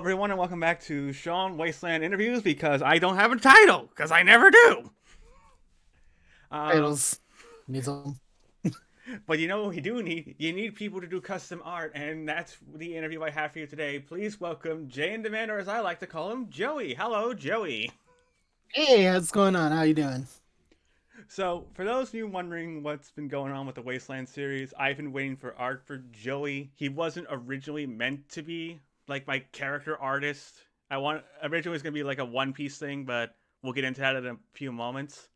Everyone, and welcome back to Sean Wasteland interviews because I don't have a title because I never do. Um, Titles needs them. but you know what you do need? You need people to do custom art, and that's the interview I have for you today. Please welcome JinDemand, or as I like to call him, Joey. Hello, Joey. Hey, what's going on? How you doing? So, for those of you wondering what's been going on with the Wasteland series, I've been waiting for art for Joey. He wasn't originally meant to be like my character artist. I want originally it was gonna be like a One Piece thing, but we'll get into that in a few moments.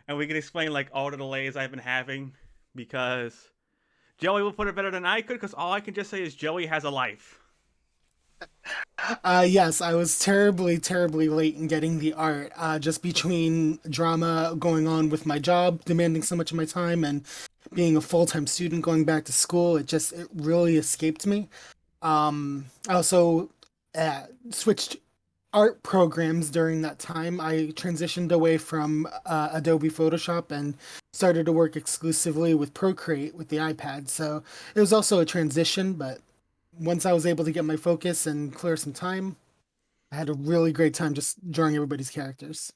And we can explain like all the delays I've been having because Joey will put it better than I could because all I can just say is Joey has a life. Yes, I was terribly late in getting the art. Just between drama going on with my job, demanding so much of my time, and being a full-time student going back to school, it really escaped me. I also switched art programs during that time. I transitioned away from Adobe Photoshop and started to work exclusively with Procreate with the iPad. So it was also a transition, but once I was able to get my focus and clear some time, I had a really great time just drawing everybody's characters.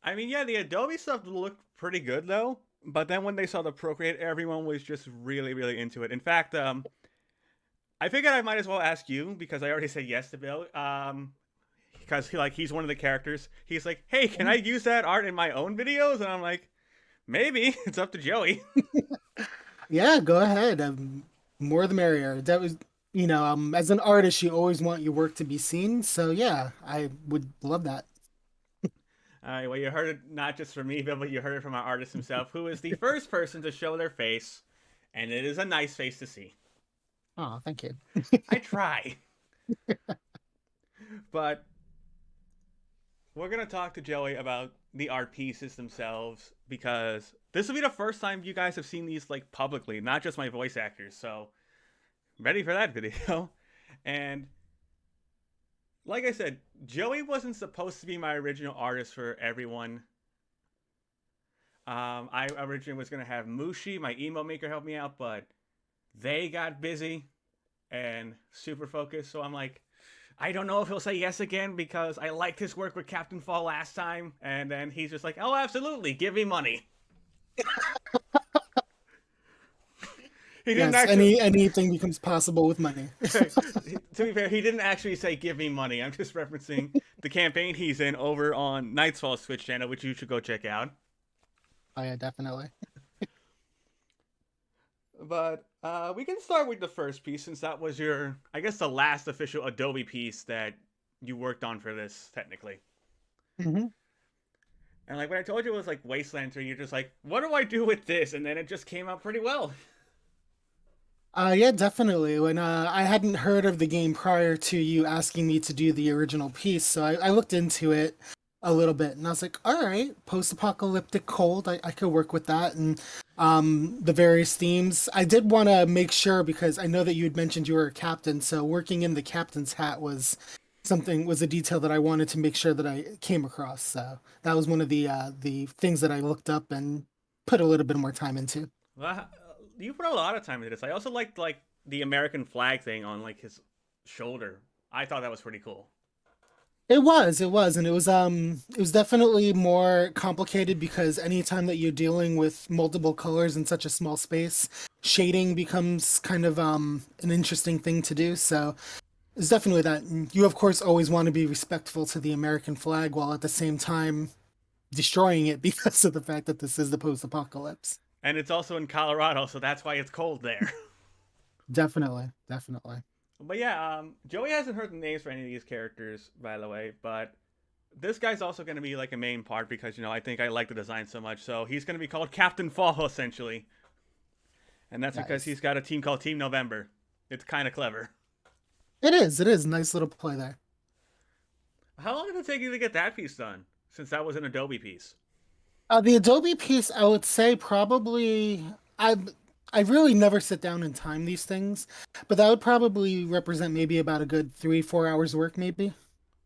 I mean, yeah, the Adobe stuff looked pretty good though, but then when they saw the Procreate, everyone was just really into it. In fact, I figured I might as well ask you because I already said yes to Bill. Because he's one of the characters. He's like, "Hey, can I use that art in my own videos?" And I'm like, "Maybe." It's up to Joey. Yeah, go ahead. More the merrier. That was, as an artist, you always want your work to be seen. So yeah, I would love that. All right, well, you heard it not just from me, but you heard it from our artist himself, who is the first person to show their face, and it is a nice face to see. Oh, thank you. I try, but we're gonna talk to Joey about the art pieces themselves because this will be the first time you guys have seen these like publicly, not just my voice actors. So ready for that video, and like I said, Joey wasn't supposed to be my original artist for everyone. I originally was gonna have Mushi, my emo maker, help me out, but they got busy and super focused. So I'm like, I don't know if he'll say yes again because I liked his work with Captain Fall last time. And then he's just like, oh, absolutely, give me money. He didn't Yes, actually. anything becomes possible with money. To be fair, he didn't actually say give me money. I'm just referencing the campaign he's in over on Nightfall's Twitch channel, which you should go check out. Oh yeah, definitely. But we can start with the first piece since that was your, I guess, the last official Adobe piece that you worked on for this, technically. Hmm. And like when I told you it was like Wasteland 3, you're just like, what do I do with this? And then it just came out pretty well. Yeah, definitely. When I hadn't heard of the game prior to you asking me to do the original piece, so I looked into it a little bit, and I was like, all right, post-apocalyptic cold, I could work with that, and the various themes. I did want to make sure because I know that you had mentioned you were a captain, so working in the captain's hat was a detail that I wanted to make sure that I came across. So that was one of the things that I looked up and put a little bit more time into. Well, you put a lot of time into this. I also liked like the American flag thing on like his shoulder. I thought that was pretty cool. And it was definitely more complicated because anytime that you're dealing with multiple colors in such a small space, shading becomes kind of an interesting thing to do. So it's definitely that. And you of course always want to be respectful to the American flag while at the same time destroying it because of the fact that this is the post-apocalypse. And it's also in Colorado, so that's why it's cold there. Definitely. But yeah, Joey hasn't heard the names for any of these characters, by the way, but this guy's also going to be like a main part because, you know, I think I like the design so much. So he's going to be called Captain Fall, essentially. And that's because Nice. he's got a team called Team November. It's kind of clever. It is. Nice little play there. How long did it take you to get that piece done? Since that was an Adobe piece. The Adobe piece, I would say probably I really never sit down and time these things, but that would probably represent maybe about a good 3, 4 hours work, maybe.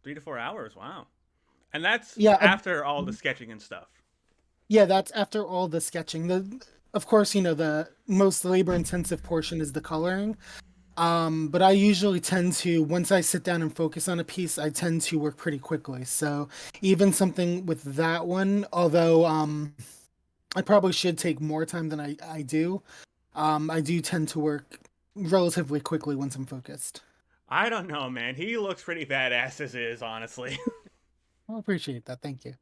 3 to 4 hours, wow. And that's Yeah, after all the sketching and stuff. yeah, that's after all the sketching. Of course, the most labor intensive portion is the coloring. But I usually tend to, once I sit down and focus on a piece, I tend to work pretty quickly. So even something with that one, although I probably should take more time than I do tend to work relatively quickly once I'm focused. I don't know, man. He looks pretty badass as is, honestly. I appreciate that. Thank you.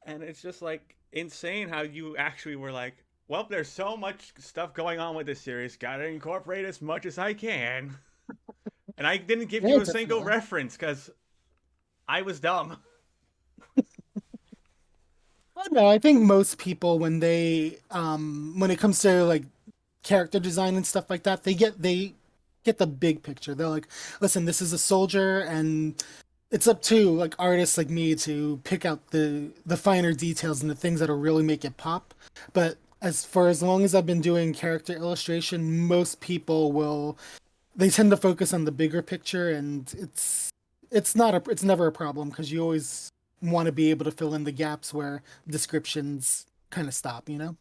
And it's just like insane how you actually were like, well, there's so much stuff going on with this series. Gotta incorporate as much as I can. And I didn't give Yeah, you a single definitely. reference because I was dumb. Well, no, I think most people when it comes to like character design and stuff like that, they get the big picture. They're like, listen, this is a soldier, and it's up to like artists like me to pick out the finer details and the things that'll really make it pop. But as long as I've been doing character illustration, most people will they tend to focus on the bigger picture, and it's never a problem because you always want to be able to fill in the gaps where descriptions kind of stop, you know?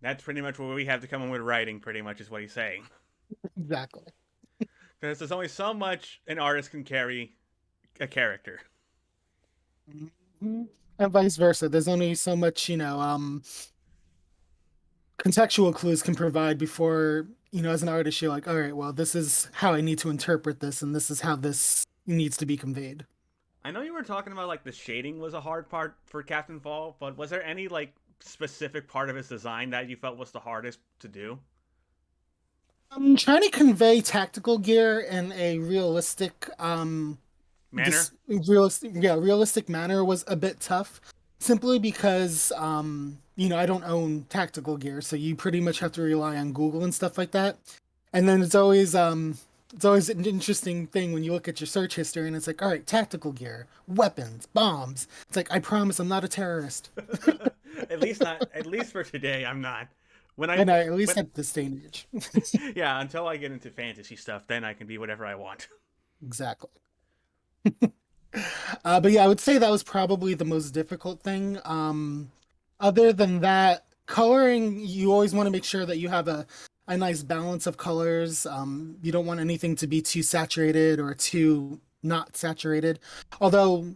That's pretty much what we have to come in with writing, pretty much, is what he's saying. Exactly. Because there's only so much an artist can carry a character. Mhm. And vice versa. There's only so much, contextual clues can provide before, as an artist, you're like, all right, well, this is how I need to interpret this, and this is how this needs to be conveyed. I know you were talking about like the shading was a hard part for Captain Fall, but was there any like specific part of his design that you felt was the hardest to do? I'm trying to convey tactical gear in a Manner? realistic manner was a bit tough, simply because I don't own tactical gear, so you pretty much have to rely on Google and stuff like that. And then it's always an interesting thing when you look at your search history and it's like, all right, tactical gear, weapons, bombs. It's like, I promise I'm not a terrorist. At least not. At least for today, I'm not. When I And I at least when at this day and age. yeah, until I get into fantasy stuff, then I can be whatever I want. Exactly. But yeah, I would say that was probably the most difficult thing. Other than that, coloring, you always want to make sure that you have a nice balance of colors. You don't want anything to be too saturated or too not saturated. Although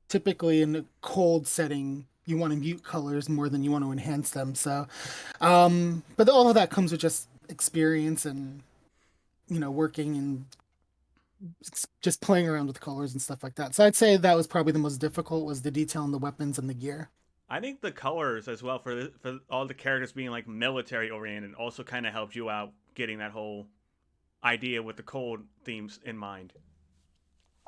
typically in a cold setting, you want to mute colors more than you want to enhance them. So, but all of that comes with just experience and working and just playing around with colors and stuff like that. So I'd say that was probably the most difficult was the detail in the weapons and the gear. I think the colors as well for all the characters being like military oriented also kind of helped you out getting that whole idea with the cold themes in mind.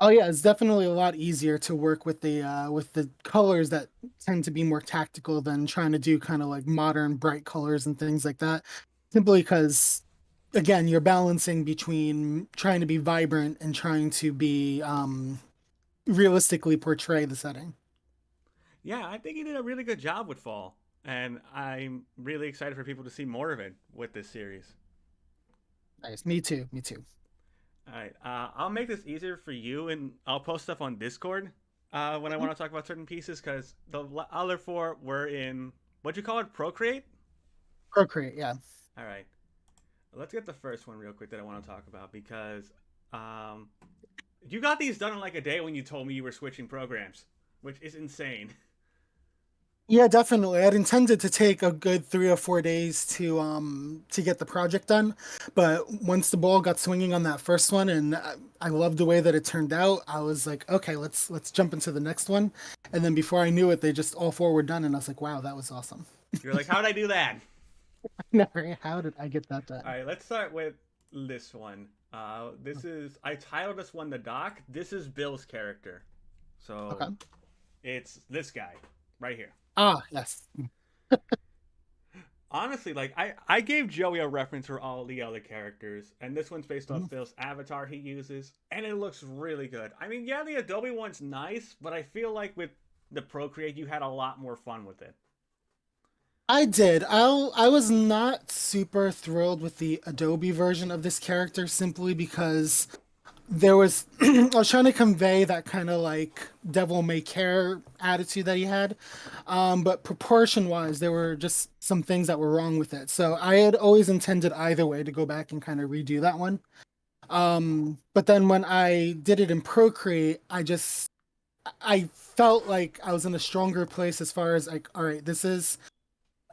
Oh yeah, it's definitely a lot easier to work with the colors that tend to be more tactical than trying to do kind of like modern bright colors and things like that. Simply because again, you're balancing between trying to be vibrant and trying to be realistically portray the setting. Yeah, I think he did a really good job with Fall, and I'm really excited for people to see more of it with this series. Nice. Me too. Me too. All right, I'll make this easier for you, and I'll post stuff on Discord when I Mhm. want to talk about certain pieces because the other four were in what you call it, Procreate. Procreate, yeah. All right, let's get the first one real quick that I want to talk about because um, you got these done in like a day when you told me you were switching programs, which is insane. Yeah, definitely. I'd intended to take a good 3 or 4 days to get the project done, but once the ball got swinging on that first one, and I loved the way that it turned out, I was like, okay, let's jump into the next one. And then before I knew it, they just all four were done, and I was like, wow, that was awesome. You're like, how did I do that? Never, how did I get that All done? right, let's start with this one. This is I titled this one the doc. This is Bill's character, Okay. so it's this guy right here. Ah, yes. Honestly, like I gave Joey a reference for all the other characters, and this one's based off Mhm. Phil's avatar he uses, and it looks really good. I mean, yeah, the Adobe one's nice, but I feel like with the Procreate, you had a lot more fun with it. I did. I was not super thrilled with the Adobe version of this character simply because there was I was trying to convey that kind of like devil may care attitude that he had. But proportion wise, there were just some things that were wrong with it. So I had always intended either way to go back and kind of redo that one. But then when I did it in Procreate, I felt like I was in a stronger place as far as like, all right, this is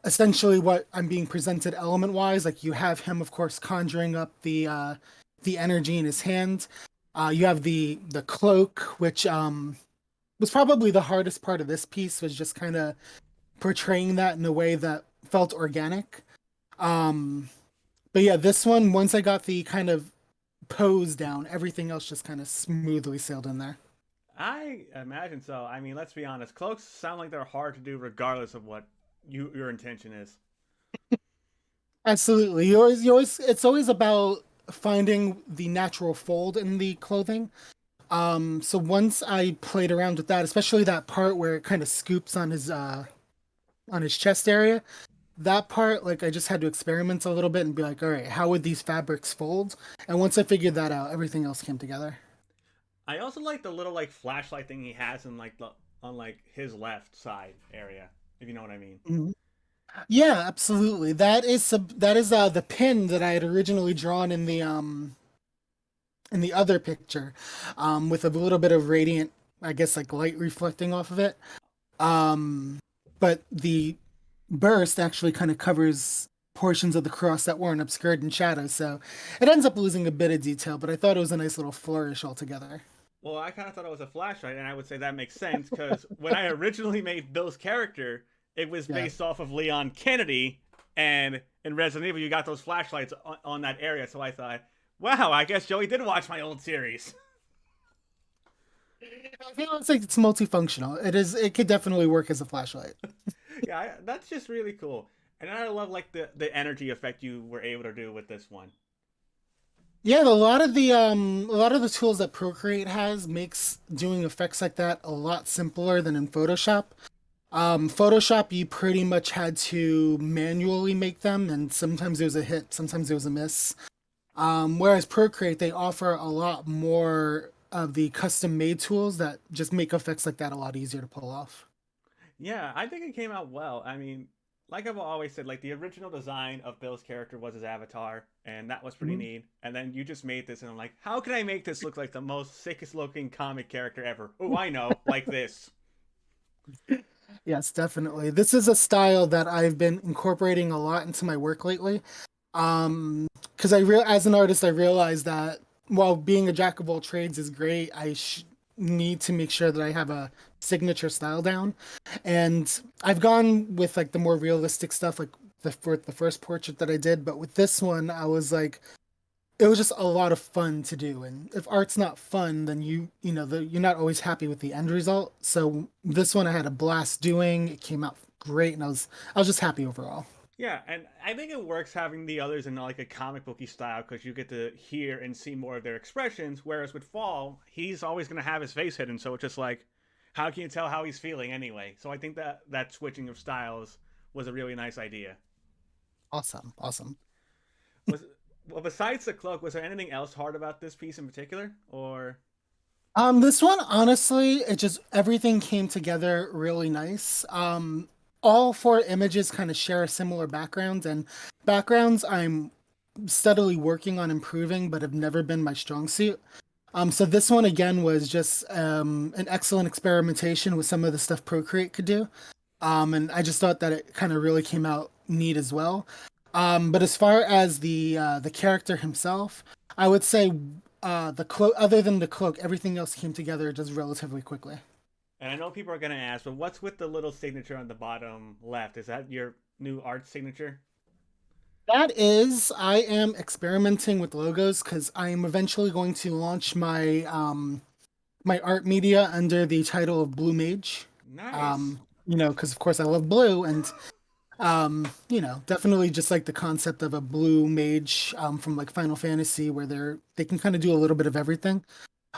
essentially what I'm being presented element wise. Like you have him, of course, conjuring up the energy in his hand. You have the cloak, which was probably the hardest part of this piece, was just kind of portraying that in a way that felt organic. Um, but yeah, this one, once I got the kind of pose down, everything else just kind of smoothly sailed in there. I imagine so. I mean, let's be honest. Cloaks sound like they're hard to do, regardless of what your intention is. Absolutely. It's always about finding the natural fold in the clothing. So once I played around with that, especially that part where it kind of scoops on his chest area, that part, like I just had to experiment a little bit and be like, all right, how would these fabrics fold? And once I figured that out, everything else came together. I also like the little like flashlight thing he has in like the on like his left side area, if you know what I mean. Mhm. Yeah, absolutely. That is the pin that I had originally drawn in the other picture, with a little bit of radiant, I guess like light reflecting off of it. Um, but the burst actually kind of covers portions of the cross that weren't obscured in shadow, so it ends up losing a bit of detail, but I thought it was a nice little flourish altogether. Well, I kind of thought it was a flashlight, and I would say that makes sense because when I originally made Bill's character, it was Yeah. based off of Leon Kennedy, and in Resident Evil, you got those flashlights on that area. So I thought, wow, I guess Joey did watch my old series. I feel it's like it's multifunctional. It could definitely work as a flashlight. Yeah, that's just really cool, and I love like the energy effect you were able to do with this one. Yeah, a lot of the tools that Procreate has makes doing effects like that a lot simpler than in Photoshop. Photoshop, you pretty much had to manually make them, and sometimes it was a hit, sometimes it was a miss. Whereas Procreate, they offer a lot more of the custom made tools that just make effects like that a lot easier to pull off. Yeah, I think it came out well. I mean, like I've always said, like the original design of Bill's character was his avatar, and that was pretty Mhm. neat. And then you just made this, and I'm like, how can I make this look like the most sickest looking comic character ever? Oh, I know, like this. Yes, definitely. This is a style that I've been incorporating a lot into my work lately. Because as an artist, I realized that while being a jack of all trades is great, need to make sure that I have a signature style down. And I've gone with like the more realistic stuff, like for the first portrait that I did. But with this one, I was like, it was just a lot of fun to do. And if art's not fun, then you're not always happy with the end result. So this one I had a blast doing. It came out great, and I was just happy overall. Yeah, and I think it works having the others in like a comic booky style because you get to hear and see more of their expressions. Whereas with Fall, he's always going to have his face hidden, so it's just like, how can you tell how he's feeling anyway? So I think that switching of styles was a really nice idea. Awesome, awesome. Was well, besides the cloak, was there anything else hard about this piece in particular, or This one, honestly, it just everything came together really nice. All four images kind of share a similar background, and backgrounds I'm steadily working on improving, but have never been my strong suit. So this one again was just an excellent experimentation with some of the stuff Procreate could do. And I just thought that it kind of really came out neat as well. But as far as the character himself, I would say the cloak, other than the cloak, everything else came together just relatively quickly. and I know people are going to ask, but what's with the little signature on the bottom left? Is that your new art signature? I am experimenting with logos because I am eventually going to launch my art media under the title of Blue Mage. Nice. Because of course I love blue, and definitely just like the concept of a blue mage from like Final Fantasy, where they can kind of do a little bit of everything.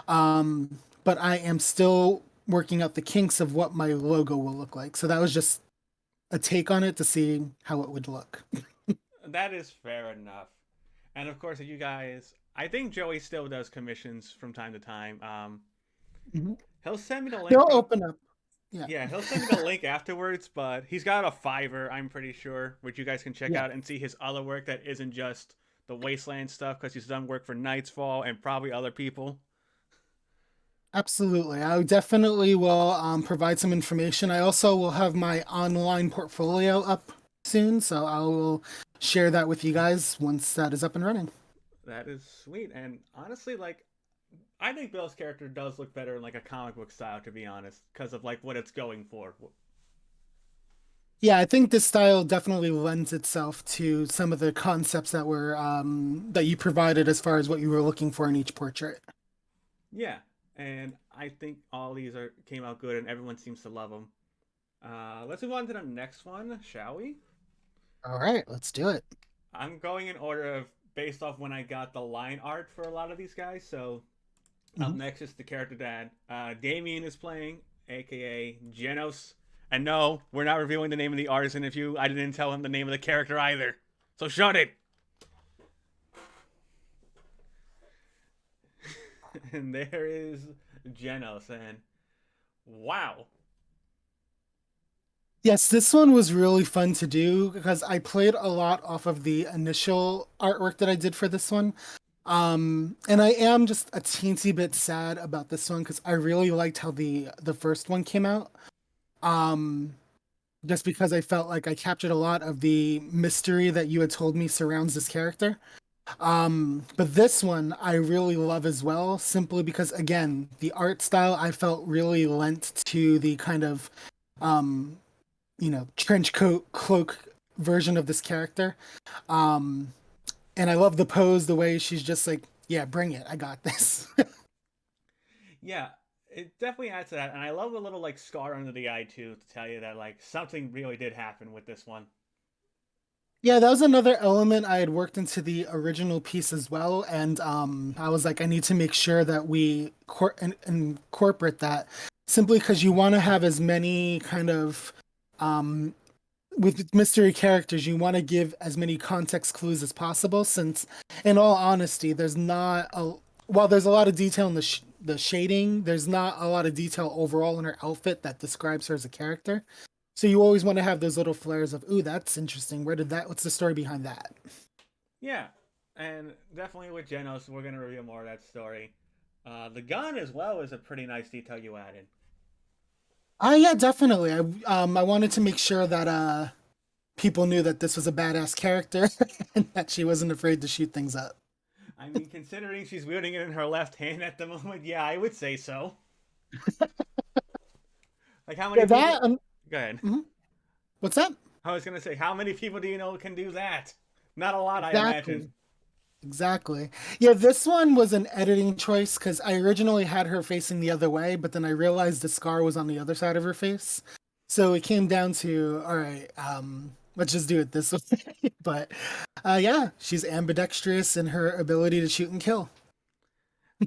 But I am still working out the kinks of what my logo will look like. So that was just a take on it to see how it would look. That is fair enough. And of course, if you guys I think Joey still does commissions from time to time. Mhm. He'll send me the link They'll from. open up. Yeah. Yeah, he'll send me the link afterwards, but he's got a Fiverr, I'm pretty sure, which you guys can check Yeah. out and see his other work that isn't just the Wasteland stuff, because he's done work for Nightfall and probably other people. Absolutely. I definitely will provide some information. I also will have my online portfolio up soon, so I will share that with you guys once that is up and running. That is sweet, and honestly, like, I think Bill's character does look better in like a comic book style, to be honest, because of like what it's going for. Yeah, I think this style definitely lends itself to some of the concepts that you provided as far as what you were looking for in each portrait. Yeah, and I think all these are came out good, and everyone seems to love them. Let's move on to the next one, shall we? All right, let's do it. I'm going in order of based off when I got the line art for a lot of these guys. So up Mhm. next is the character that Damien is playing, aka Genos. And no, we're not revealing the name of the artist interview. I didn't tell him the name of the character either. So shut it. And there is Genos, and wow. Yes, this one was really fun to do because I played a lot off of the initial artwork that I did for this one. And I am just a teensy bit sad about this one because I really liked how the first one came out. Um, just because I felt like I captured a lot of the mystery that you had told me surrounds this character. But this one I really love as well, simply because again, the art style I felt really lent to the kind of um, trench coat cloak version of this character. Um, and I love the pose, the way she's just like, yeah, bring it. I got this. Yeah, it definitely adds to that. And I love the little like scar under the eye too, to tell you that like something really did happen with this one. Yeah, that was another element I had worked into the original piece as well, and I was like, I need to make sure that we incorporate that, simply because you want to have as many kind of um, with mystery characters, you want to give as many context clues as possible. Since, in all honesty, there's not a while there's a lot of detail in the shading, there's not a lot of detail overall in her outfit that describes her as a character. So you always want to have those little flares of, ooh, that's interesting. Where did that? What's the story behind that? Yeah, and definitely with Genos, we're gonna reveal more of that story. The gun as well is a pretty nice detail you added. Yeah, definitely. I wanted to make sure that people knew that this was a badass character and that she wasn't afraid to shoot things up. I mean, considering she's wielding it in her left hand at the moment, yeah, I would say so. Like, how many Yeah, people? that. Go ahead. Mhm. What's that? I was gonna say, how many people do you know can do that? Not a lot, I imagine. Exactly. Exactly. Yeah, this one was an editing choice because I originally had her facing the other way, but then I realized the scar was on the other side of her face. So it came down to, all right, let's just do it this way. But yeah, she's ambidextrous in her ability to shoot and kill.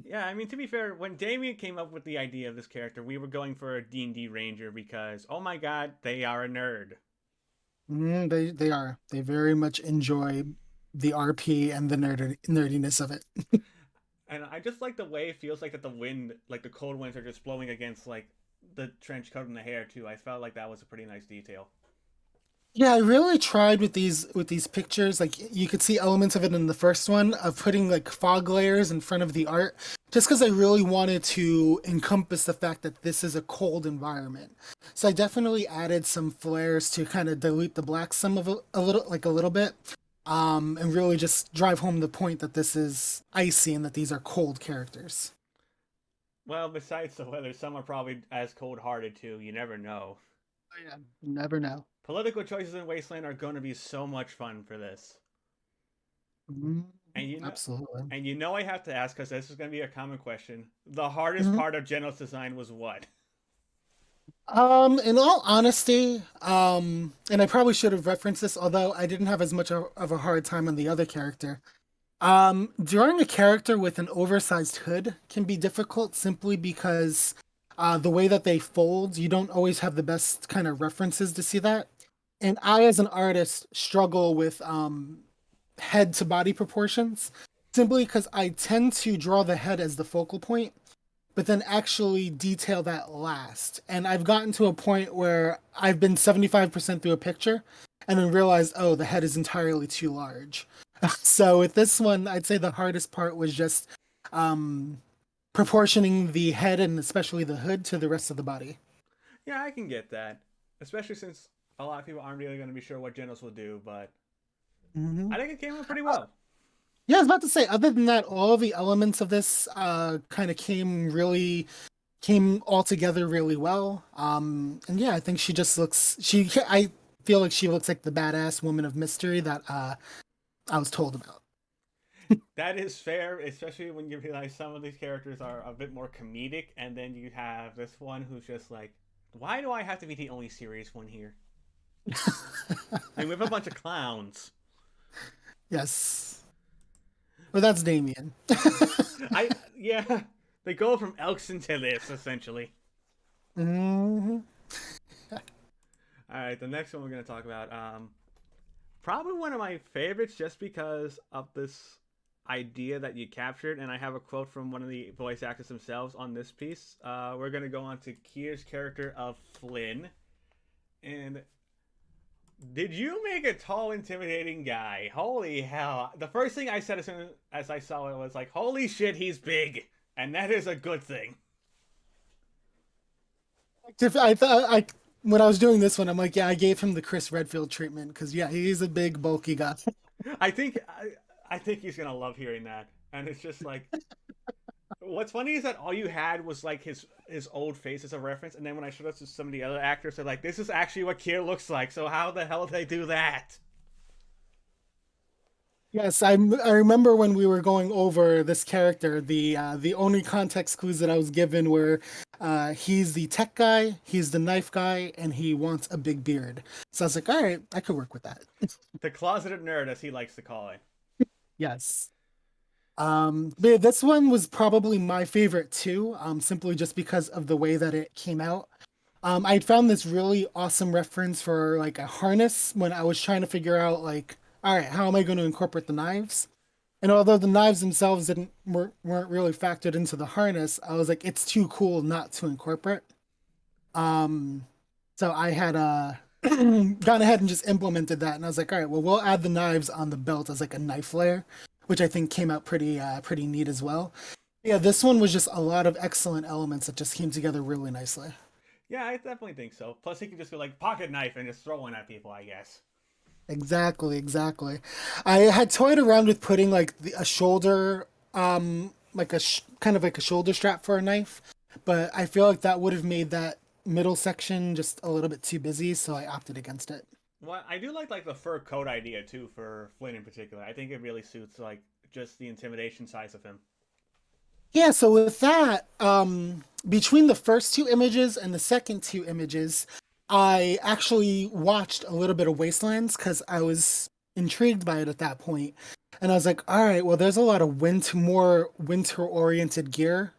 Yeah, I mean, to be fair, when Damien came up with the idea of this character, we were going for a D&D ranger because, oh my god, they are a nerd. They are. They very much enjoy the RP and the nerdiness of it. And I just like the way it feels like that the wind, like the cold winds are just blowing against like the trench coat and the hair too. I felt like that was a pretty nice detail. Yeah, I really tried with these pictures. Like you could see elements of it in the first one of putting like fog layers in front of the art, just because I really wanted to encompass the fact that this is a cold environment. So I definitely added some flares to kind of dilute the black some of a little bit, and really just drive home the point that this is icy and that these are cold characters. Well, besides the weather, some are probably as cold hearted too. You never know. Oh, yeah. You never know. Political choices in Wasteland are going to be so much fun for this. Mhm. And Absolutely. I have to ask because this is going to be a common question. The hardest Mhm. part of Genos design was what? In all honesty, and I probably should have referenced this, although I didn't have as much of a hard time on the other character. Drawing a character with an oversized hood can be difficult simply because the way that they fold, you don't always have the best kind of references to see that. And I, as an artist, struggle with head to body proportions. simply because I tend to draw the head as the focal point, but then actually detail that last. And I've gotten to a point where I've been 75% through a picture and then realized, oh, the head is entirely too large. So with this one, I'd say the hardest part was just um, proportioning the head and especially the hood to the rest of the body. Yeah, I can get that, especially since a lot of people aren't really going to be sure what Genos will do, but Hmm. I think it came out pretty well. Yeah, I was about to say, other than that, all the elements of this kind of came all together really well. And yeah, I think she just looks I feel like she looks like the badass woman of mystery that I was told about. That is fair, especially when you realize some of these characters are a bit more comedic, and then you have this one who's just like, why do I have to be the only serious one here? I mean, we have a bunch of clowns. Yes. But that's Damien. Yeah, they go from Elkson to this essentially. Hmm. All right, the next one we're gonna talk about, probably one of my favorites, just because of this idea that you captured, and I have a quote from one of the voice actors themselves on this piece. We're gonna go on to Kier's character of Flynn, and did you make a tall, intimidating guy? Holy hell! The first thing I said as soon as I saw it was like, "Holy shit, he's big," and that is a good thing. I thought I when I was doing this one, I'm like, yeah, I gave him the Chris Redfield treatment because yeah, he's a big, bulky guy. I think I think he's gonna love hearing that, and it's just like, what's funny is that all you had was like his old face as a reference, and then when I showed up to some of the other actors, they're like, "This is actually what Kier looks like." So how the hell did they do that? Yes, I remember when we were going over this character, the only context clues that I was given were he's the tech guy, he's the knife guy, and he wants a big beard. So I was like, all right, I could work with that. The closeted nerd, as he likes to call it. Yes. But yeah, this one was probably my favorite too, simply just because of the way that it came out. I found this really awesome reference for like a harness when I was trying to figure out like, all right, how am I going to incorporate the knives? And although the knives themselves weren't really factored into the harness, I was like, it's too cool not to incorporate. Um, so I had gone ahead and just implemented that, and I was like, all right, well, we'll add the knives on the belt as like a knife layer, which I think came out pretty neat as well. Yeah, this one was just a lot of excellent elements that just came together really nicely. Yeah, I definitely think so. Plus, he can just go like pocket knife and just throw one at people, I guess. Exactly, exactly. I had toyed around with putting like a shoulder, like kind of like a shoulder strap for a knife, but I feel like that would have made that middle section just a little bit too busy, so I opted against it. Well, I do like the fur coat idea too for Flynn in particular. I think it really suits like just the intimidation size of him. Yeah, so with that, between the first two images and the second two images, I actually watched a little bit of Wastelands because I was intrigued by it at that point. And I was like, all right, well, there's a lot of more winter oriented gear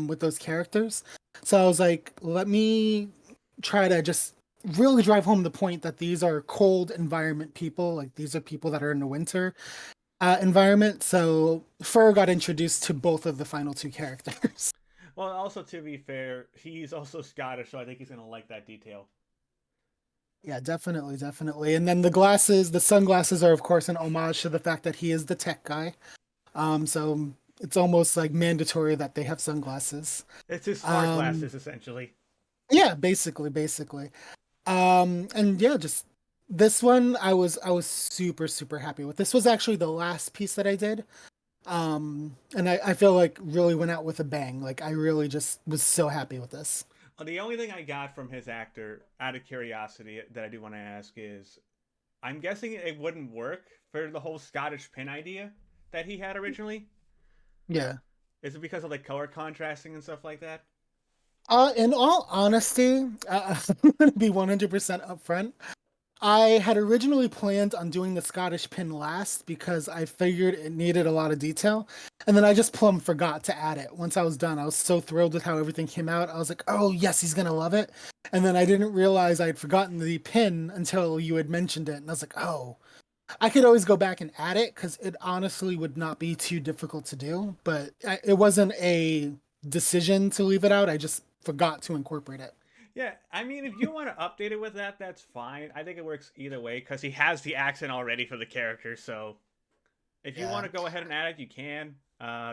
with those characters. So I was like, let me try to just really drive home the point that these are cold environment people. Like these are people that are in the winter environment. So Fur got introduced to both of the final two characters. Well, also to be fair, he's also Scottish, so I think he's gonna like that detail. Yeah, definitely, definitely. And then the sunglasses are of course an homage to the fact that he is the tech guy. So it's almost like mandatory that they have sunglasses. It's his smart Um, glasses, essentially. yeah, basically. And yeah, just this one I was super happy with. This was actually the last piece that I did. And I feel like really went out with a bang. Like I really just was so happy with this. The only thing I got from his actor, out of curiosity, that I do want to ask is, I'm guessing it wouldn't work for the whole Scottish pin idea that he had originally. Yeah. Is it because of like color contrasting and stuff like that? In all honesty, I'm gonna be 100% upfront. I had originally planned on doing the Scottish pin last because I figured it needed a lot of detail. And then I just plumb forgot to add it. Once I was done, I was so thrilled with how everything came out. I was like, oh, yes, he's going to love it. And then I didn't realize I had forgotten the pin until you had mentioned it. And I was like, oh. I could always go back and add it because it honestly would not be too difficult to do, but it wasn't a decision to leave it out. I just forgot to incorporate it. Yeah, I mean, if you want to update it with that, that's fine. I think it works either way because he has the accent already for the character. So if you want Yeah. to go ahead and add it, you can.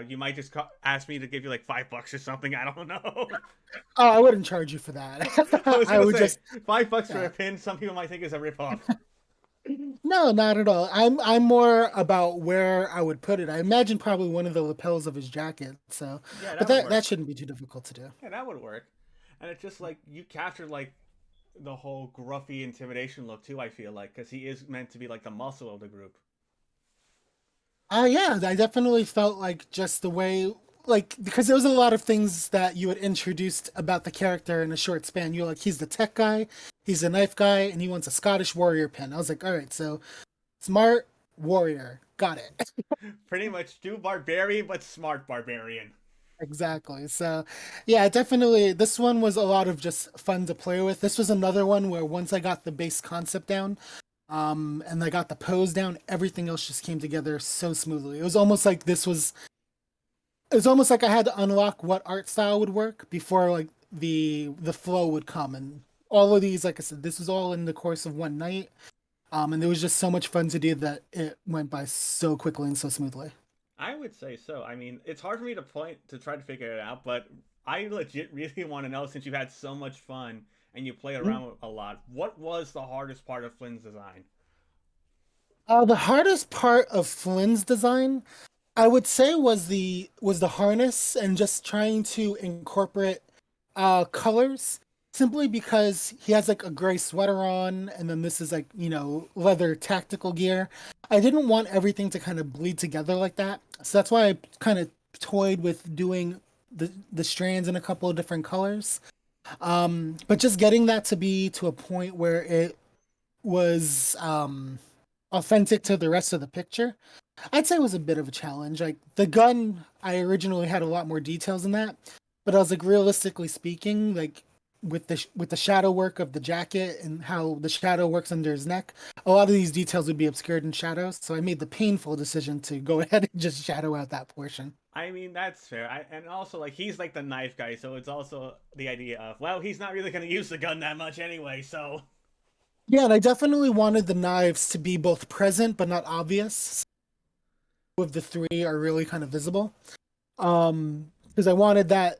You might just ask me to give you like $5 or something. I don't know. Oh, I wouldn't charge you for that. I was I gonna would say just, $5 for yeah. a pin. Some people might think is a ripoff. No, not at all. I'm more about where I would put it. I imagine probably one of the lapels of his jacket. So, Yeah, but that would that work. shouldn't be too difficult to do. Yeah, that would work. And it's just like you captured like the whole gruffy intimidation look too. I feel like because he is meant to be like the muscle of the group. Yeah, I definitely felt like just the way, like, because there was a lot of things that you had introduced about the character in a short span. You're like, he's the tech guy, he's the knife guy, and he wants a Scottish warrior pin. I was like, all right, so smart warrior, got it. Pretty much do barbarian, but smart barbarian. Exactly. So, yeah, definitely. This one was a lot of just fun to play with. This was another one where once I got the base concept down, and I got the pose down, everything else just came together so smoothly. It was almost like I had to unlock what art style would work before like the flow would come. And all of these, like I said, this was all in the course of one night. And there was just so much fun to do that it went by so quickly and so smoothly. I would say so. I mean, it's hard for me to point to try to figure it out, but I legit really want to know since you had so much fun and you play Mhm. around a lot. What was the hardest part of Flynn's design? The hardest part of Flynn's design, I would say, was the harness and just trying to incorporate colors simply because he has like a gray sweater on and then this is like, leather tactical gear. I didn't want everything to kind of bleed together like that. So that's why I kind of toyed with doing the strands in a couple of different colors. But just getting that to be to a point where it was authentic to the rest of the picture, I'd say it was a bit of a challenge. Like the gun, I originally had a lot more details in that, but I was like, realistically speaking, like with the shadow work of the jacket and how the shadow works under his neck, a lot of these details would be obscured in shadows. So I made the painful decision to go ahead and just shadow out that portion. I mean, that's fair. And also, like, he's like the knife guy, so it's also the idea of, well, he's not really going to use the gun that much anyway, so. Yeah, and I definitely wanted the knives to be both present but not obvious. Two of the three are really kind of visible. Because I wanted that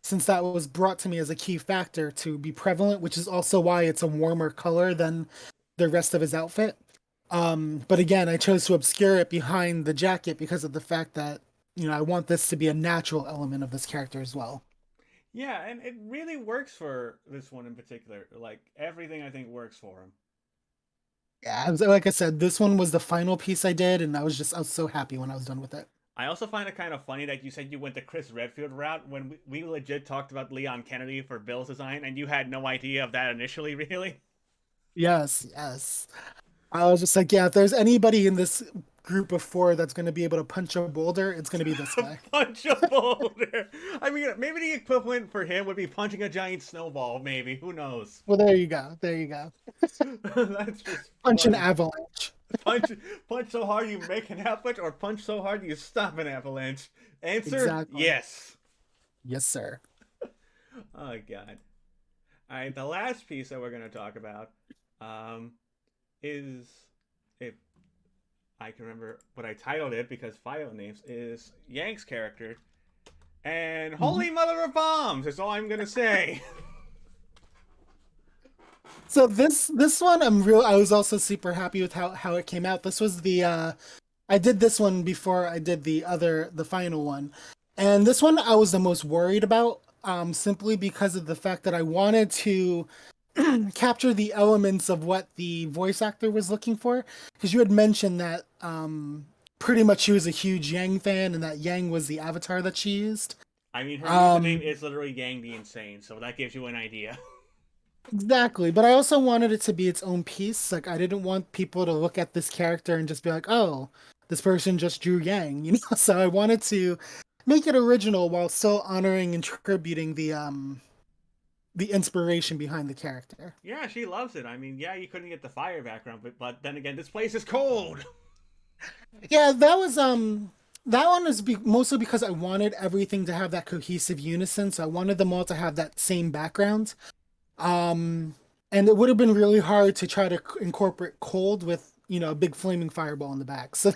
since that was brought to me as a key factor to be prevalent, which is also why it's a warmer color than the rest of his outfit. But again, I chose to obscure it behind the jacket because of the fact that, I want this to be a natural element of this character as well. Yeah, and it really works for this one in particular. Like, everything I think works for him. Yeah, like I said, this one was the final piece I did, and I was so happy when I was done with it. I also find it kind of funny that you said you went the Chris Redfield route when we legit talked about Leon Kennedy for Bill's design, and you had no idea of that initially, really? Yes, yes. I was just like, yeah, if there's anybody in this group of four that's going to be able to punch a boulder, it's going to be this guy. Punch a boulder. I mean, maybe the equivalent for him would be punching a giant snowball. Maybe, who knows? Well, there you go. There you go. That's just Punch an funny. avalanche. Punch, punch so hard you make an avalanche, or punch so hard you stop an avalanche. Answer: Exactly. yes. Yes, sir. Oh god. All right, the last piece that we're gonna talk about, um, is if I can remember what I titled it because file names is Yank's character. And Mhm. holy mother of bombs is all I'm gonna say. So this one I was also super happy with how it came out. This was the I did this one before I did the final one. And this one I was the most worried about, simply because of the fact that I wanted to capture the elements of what the voice actor was looking for. Because you had mentioned that pretty much she was a huge Yang fan and that Yang was the avatar that she used. I mean, her username Um, is literally Yang the Insane, so that gives you an idea. exactly. But I also wanted it to be its own piece. Like I didn't want people to look at this character and just be like, oh, this person just drew Yang, you know? So I wanted to make it original while still honoring and tributing the inspiration behind the character. Yeah, she loves it. I mean, yeah, you couldn't get the fire background, but then again, this place is cold. Yeah, that one is mostly because I wanted everything to have that cohesive unison, so I wanted them all to have that same background. Um, and it would have been really hard to try to incorporate cold with, a big flaming fireball in the back. So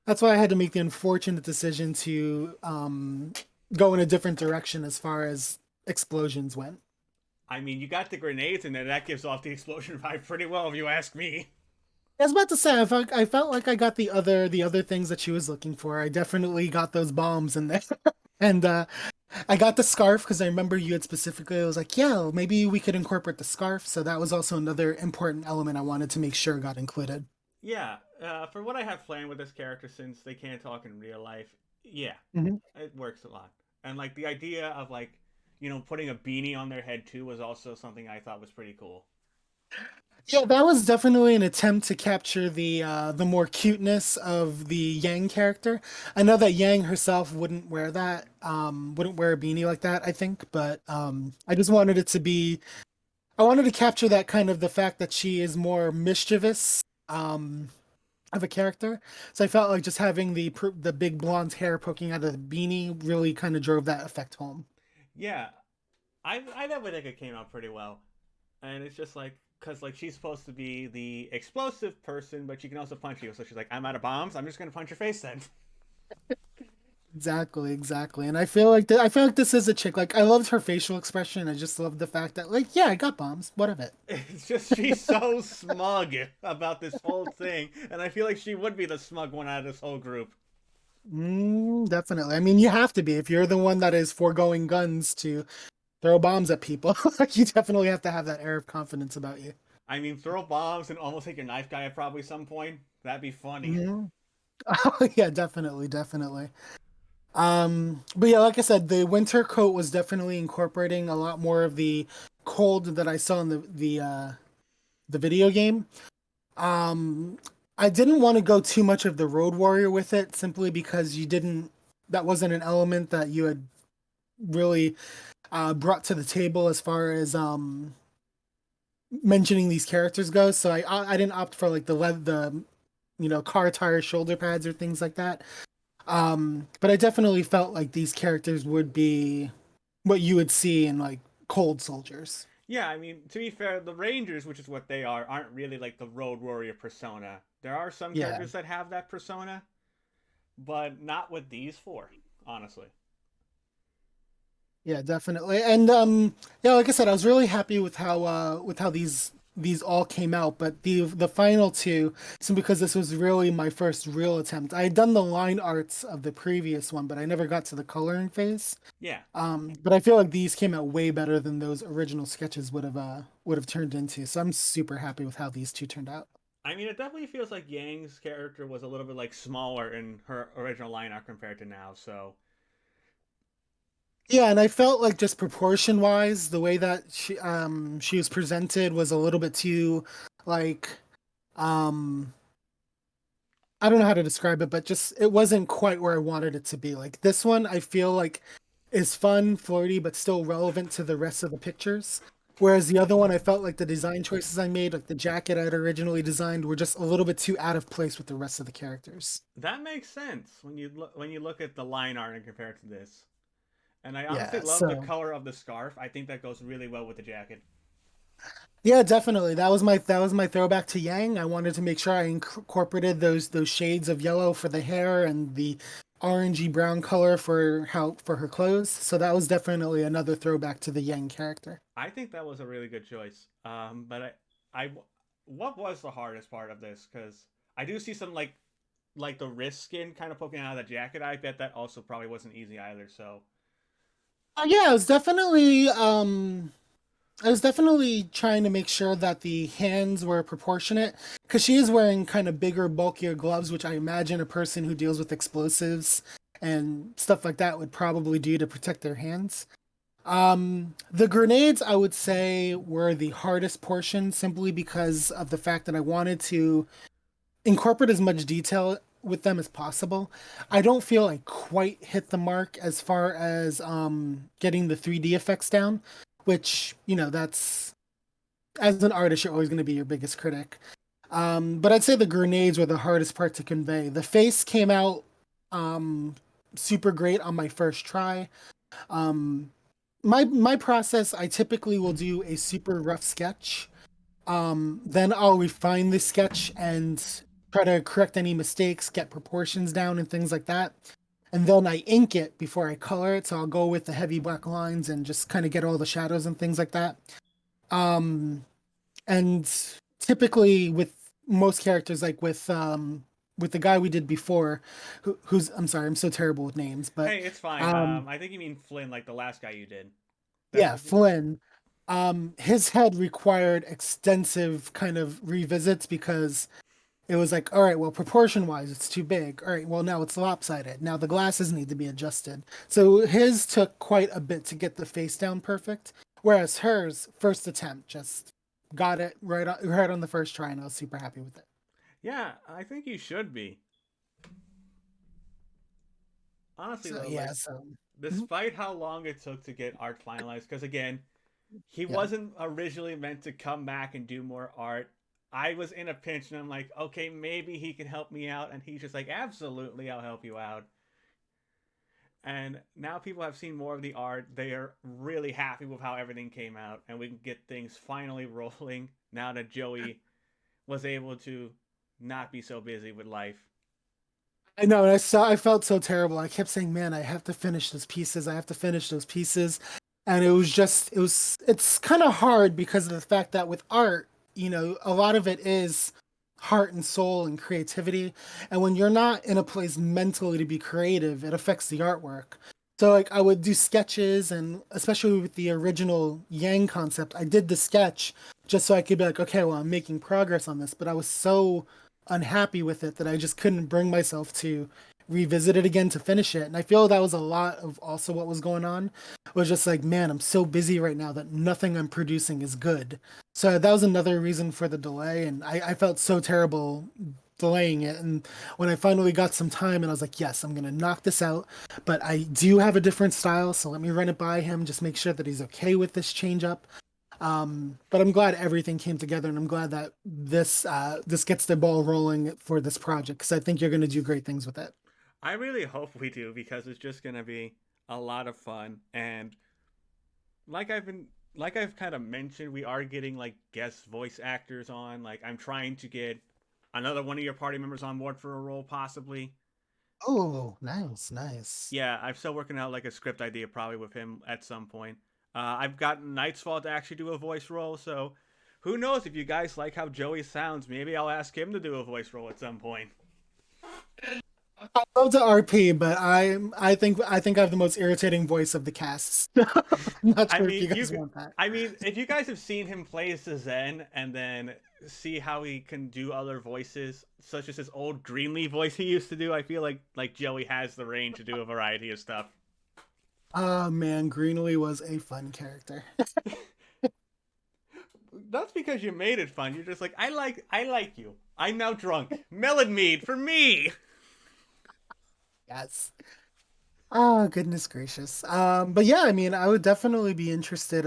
that's why I had to make the unfortunate decision to go in a different direction as far as explosions went. I mean, you got the grenades in there. That gives off the explosion vibe pretty well, if you ask me. I was about to say, I felt like I got the other things that she was looking for. I definitely got those bombs in there, and I got the scarf because I remember you had specifically. I was like, yeah, maybe we could incorporate the scarf. So that was also another important element I wanted to make sure got included. Yeah, for what I have planned with this character, since they can't talk in real life, yeah, Mhm. it works a lot. And like the idea of like, putting a beanie on their head too was also something I thought was pretty cool. Yeah, that was definitely an attempt to capture the more cuteness of the Yang character. I know that Yang herself wouldn't wear that, wouldn't wear a beanie like that, I think, but I just wanted it to be I wanted to capture that kind of the fact that she is more mischievous um of a character. So I felt like just having the big blonde hair poking out of the beanie really kind of drove that effect home. Yeah, I definitely think it came out pretty well. And it's just like, because like she's supposed to be the explosive person, but she can also punch you. So she's like, I'm out of bombs. I'm just gonna punch your face then. Exactly, exactly. And I feel like this is a chick. Like I loved her facial expression. I just loved the fact that like, yeah, I got bombs. What of it? It's just she's so smug about this whole thing, and I feel like she would be the smug one out of this whole group. Definitely. I mean, you have to be if you're the one that is foregoing guns to throw bombs at people. You definitely have to have that air of confidence about you. I mean, throw bombs and almost hit your knife guy at probably some point. That'd be funny. Mhm. Oh, yeah, definitely, definitely. But yeah, like I said, the winter coat was definitely incorporating a lot more of the cold that I saw in the video game. Um, I didn't want to go too much of the Road Warrior with it, simply because that wasn't an element that you had really brought to the table as far as mentioning these characters go. So I didn't opt for like the car tire shoulder pads or things like that. But I definitely felt like these characters would be what you would see in like cold soldiers. Yeah, I mean, to be fair, the Rangers, which is what they are, aren't really like the Road Warrior persona. There are some Yeah, characters that have that persona, but not with these four, honestly. yeah, definitely. And yeah, like I said, I was really happy with how these all came out, but the final two, so because this was really my first real attempt. I had done the line arts of the previous one, but I never got to the coloring phase. Yeah, But I feel like these came out way better than those original sketches would have turned into. So I'm super happy with how these two turned out. I mean, it definitely feels like Yang's character was a little bit like smaller in her original line art compared to now. So Yeah, and I felt like just proportion wise, the way that she was presented was a little bit too like um I don't know how to describe it, but just it wasn't quite where I wanted it to be. Like this one, I feel like is fun, flirty, but still relevant to the rest of the pictures. Whereas the other one, I felt like the design choices I made, like the jacket I'd originally designed, were just a little bit too out of place with the rest of the characters. that makes sense when you look at the line art and compare it to this. And I honestly Yeah, love the so color of the scarf. I think that goes really well with the jacket. yeah, definitely. That was my throwback to Yang. I wanted to make sure I incorporated those shades of yellow for the hair and the orangey brown color for her clothes. So that was definitely another throwback to the Yang character. I think that was a really good choice. But I, what was the hardest part of this? Because I do see some like the wrist skin kind of poking out of the jacket. I bet that also probably wasn't easy either. So Yeah, I was definitely trying to make sure that the hands were proportionate because she is wearing kind of bigger, bulkier gloves, which I imagine a person who deals with explosives and stuff like that would probably do to protect their hands. The grenades, I would say, were the hardest portion simply because of the fact that I wanted to incorporate as much detail with them as possible. I don't feel I quite hit the mark as far as getting the 3D effects down. which, that's as an artist, you're always going to be your biggest critic. But I'd say the grenades were the hardest part to convey. The face came out um, super great on my first try. Um, my process, I typically will do a super rough sketch. Then I'll refine the sketch and try to correct any mistakes, get proportions down, and things like that. And then I ink it before I color it. So I'll go with the heavy black lines and just kind of get all the shadows and things like that. Um, and typically with most characters, like with the guy we did before, who's I'm sorry, I'm so terrible with names, but Hey, it's fine. um, I think you mean Flynn, like the last guy you did. That's yeah, Flynn. His head required extensive kind of revisits because it was like, all right, well, proportion wise, it's too big. All right, well, now it's lopsided. Now the glasses need to be adjusted. So his took quite a bit to get the face down perfect, whereas hers, first attempt, just got it right on the first try, and I was super happy with it. yeah. I think you should be. Honestly, So though, yeah, like so mhm, despite how long it took to get art finalized, because again, he yeah. wasn't originally meant to come back and do more art. I was in a pinch and I'm like, okay, maybe he can help me out. And he's just like, absolutely, I'll help you out. And now people have seen more of the art. They are really happy with how everything came out. And we can get things finally rolling now that Joey was able to not be so busy with life. I know, and I felt so terrible. I kept saying, "Man, I have to finish those pieces. I have to finish those pieces." And it's kind of hard because of the fact that with art, a lot of it is heart and soul and creativity. And when you're not in a place mentally to be creative, it affects the artwork. So like I would do sketches, and especially with the original Yang concept, I did the sketch just so I could be like, okay, well, I'm making progress on this. But I was so unhappy with it that I just couldn't bring myself to revisit it again to finish it. And I feel that was a lot of also what was going on. It was just like, man, I'm so busy right now that nothing I'm producing is good. So that was another reason for the delay. And I felt so terrible delaying it. And when I finally got some time and I was like, yes, I'm going to knock this out. But I do have a different style. So let me run it by him, just make sure that he's okay with this change up. But I'm glad everything came together, and I'm glad that this gets the ball rolling for this project because I think you're going to do great things with it. I really hope we do because it's just going to be a lot of fun. And like I've been like I've kind of mentioned, we are getting like guest voice actors on. Like I'm trying to get another one of your party members on board for a role, possibly. Oh, nice, nice. Yeah, I'm still working out like a script idea probably with him at some point. I've gotten Nightfall to actually do a voice role, so who knows if you guys like how Joey sounds? Maybe I'll ask him to do a voice role at some point. I love the RP, but I think I have the most irritating voice of the cast. I'm not I sure if mean, you guys want that. if you guys have seen him play as Zen and then see how he can do other voices, such as his old Greenlee voice he used to do, I feel like Joey has the range to do a variety of stuff. Oh man, Greenlee was a fun character. That's because you made it fun. You're just like, I like you. I'm now drunk. Melon mead for me. Yes. Oh, goodness gracious. But yeah, I mean, I would definitely be interested.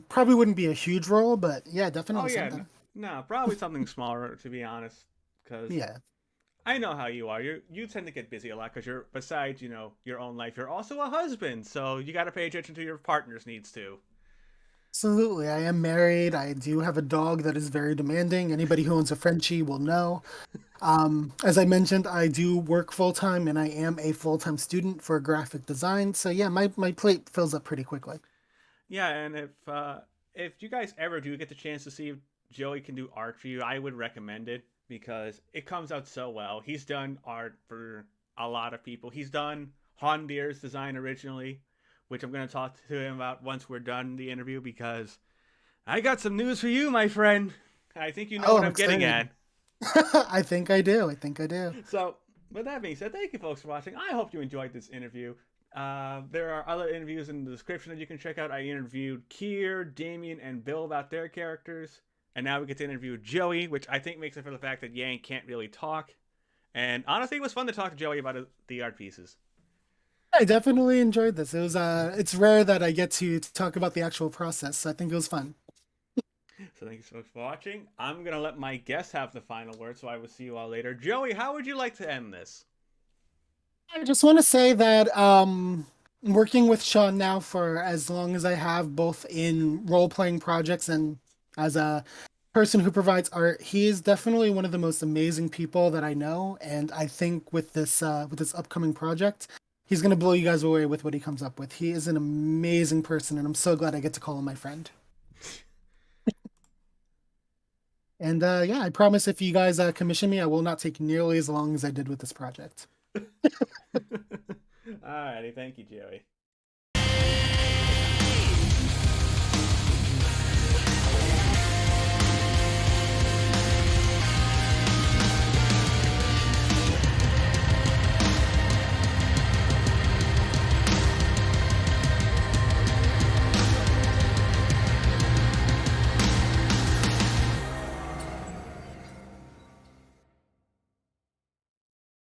Probably wouldn't be a huge role, but yeah, Oh definitely yeah, something. no, probably something smaller to be honest, because Yeah. I know how you are. You tend to get busy a lot because you're besides your own life, you're also a husband, so you got to pay attention to your partner's needs too. Absolutely. I am married. I do have a dog that is very demanding. Anybody who owns a Frenchie will know. As I mentioned, I do work full time and I am a full-time student for graphic design. So yeah, my plate fills up pretty quickly. Yeah, and if you guys ever do get the chance to see if Joey can do art for you, I would recommend it because it comes out so well. He's done art for a lot of people. He's done Hondir's design originally, which I'm going to talk to him about once we're done the interview because I got some news for you, my friend. I think you know Oh, what I'm I'm getting excited. at. I think I do. I think I do. So, with that being said, thank you folks for watching. I hope you enjoyed this interview. There are other interviews in the description that you can check out. I interviewed Kier, Damien, and Bill about their characters. And now we get to interview Joey, which I think makes up for the fact that Yang can't really talk. And honestly, it was fun to talk to Joey about the art pieces. I definitely enjoyed this. It's rare that I get to talk about the actual process. So I think it was fun. So thank you so much for watching. I'm gonna let my guests have the final word, so I will see you all later. Joey, how would you like to end this? I just want to say that working with Sean now for as long as I have, both in role-playing projects and as a person who provides art, he is definitely one of the most amazing people that I know. And I think with this upcoming project, he's gonna blow you guys away with what he comes up with. He is an amazing person, and I'm so glad I get to call him my friend. And yeah, I promise if you guys commission me, I will not take nearly as long as I did with this project. Alrighty, thank you, Joey.